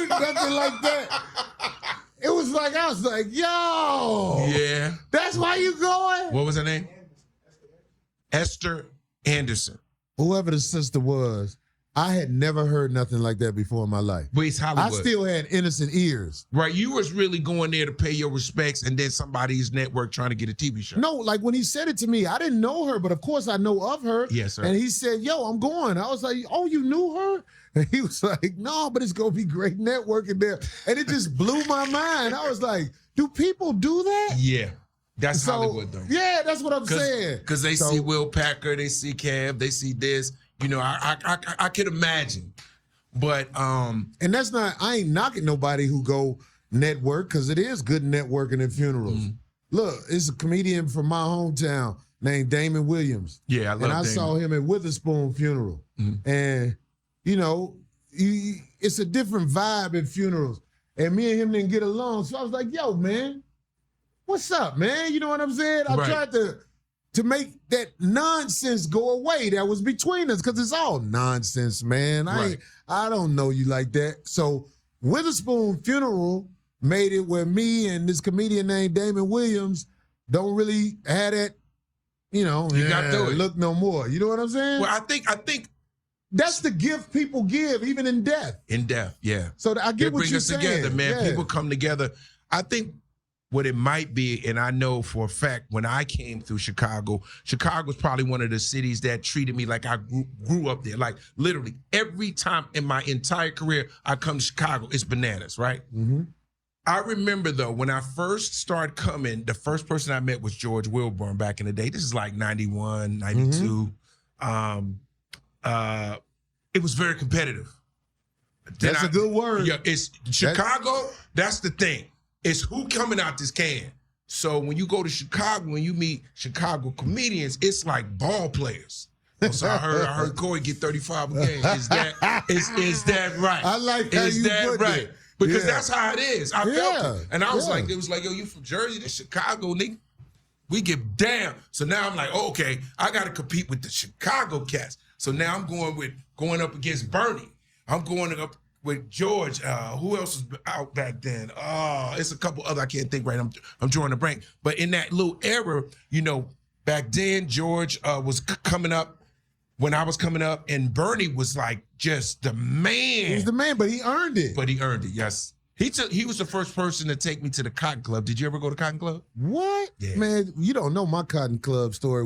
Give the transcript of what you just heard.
nothing like that. It was like, I was like, yo. Yeah. That's why you going? What was her name? Esther Anderson. Whoever the sister was, I had never heard nothing like that before in my life. But it's Hollywood. I still had innocent ears. Right, you was really going there to pay your respects, and then somebody's network trying to get a TV show. No, like when he said it to me, I didn't know her, but of course I know of her. Yes, sir. And he said, yo, I'm going. I was like, oh, you knew her? And he was like, no, but it's going to be great networking there. And it just blew my mind. I was like, do people do that? Yeah. That's Hollywood, though. Yeah, that's what I'm saying. Because they see Will Packer, they see Cab, they see this. You know, I could imagine. But and that's not, I ain't knocking nobody who go network, because it is good networking at funerals. Mm-hmm. Look, it's a comedian from my hometown named Damon Williams. Yeah, I love Damon. And I saw him at Witherspoon funeral. Mm-hmm. And, you know, it's a different vibe at funerals. And me and him didn't get along. So I was like, yo, man, what's up, man? You know what I'm saying? I tried to make that nonsense go away that was between us, because it's all nonsense, man. I don't know you like that. So Witherspoon funeral made it where me and this comedian named Damon Williams don't really have that, you know, you got through it. Look no more. You know what I'm saying? Well, I think that's the gift people give, even in death. In death, yeah. So I get what you're saying. They bring us together, man. Yeah. People come together. I think what it might be, and I know for a fact, when I came through Chicago, Chicago's probably one of the cities that treated me like I grew up there. Like, literally, every time in my entire career I come to Chicago, it's bananas, right? Mm-hmm. I remember, though, when I first started coming, the first person I met was George Wilburn back in the day. This is like 91, 92. Mm-hmm. It was very competitive. That's a good word. Yeah, it's Chicago, that's the thing. It's who coming out this can. So when you go to Chicago and you meet Chicago comedians, it's like ball players. So I heard Corey get 35 a game. Is that right? I like how you put it. Because that's how it is. I felt it. And I was like, it was like, yo, you from Jersey to Chicago, nigga. We get down. So now I'm like, oh, okay, I got to compete with the Chicago cats. So now I'm going up against Bernie. I'm going up with George. Who else was out back then? It's a couple other, I can't think right. I'm drawing a blank. But in that little era, you know, back then, George was coming up when I was coming up, and Bernie was like just the man. He was the man, but he earned it. Yes. He was the first person to take me to the Cotton Club. Did you ever go to Cotton Club? What? Yeah. Man, you don't know my Cotton Club story.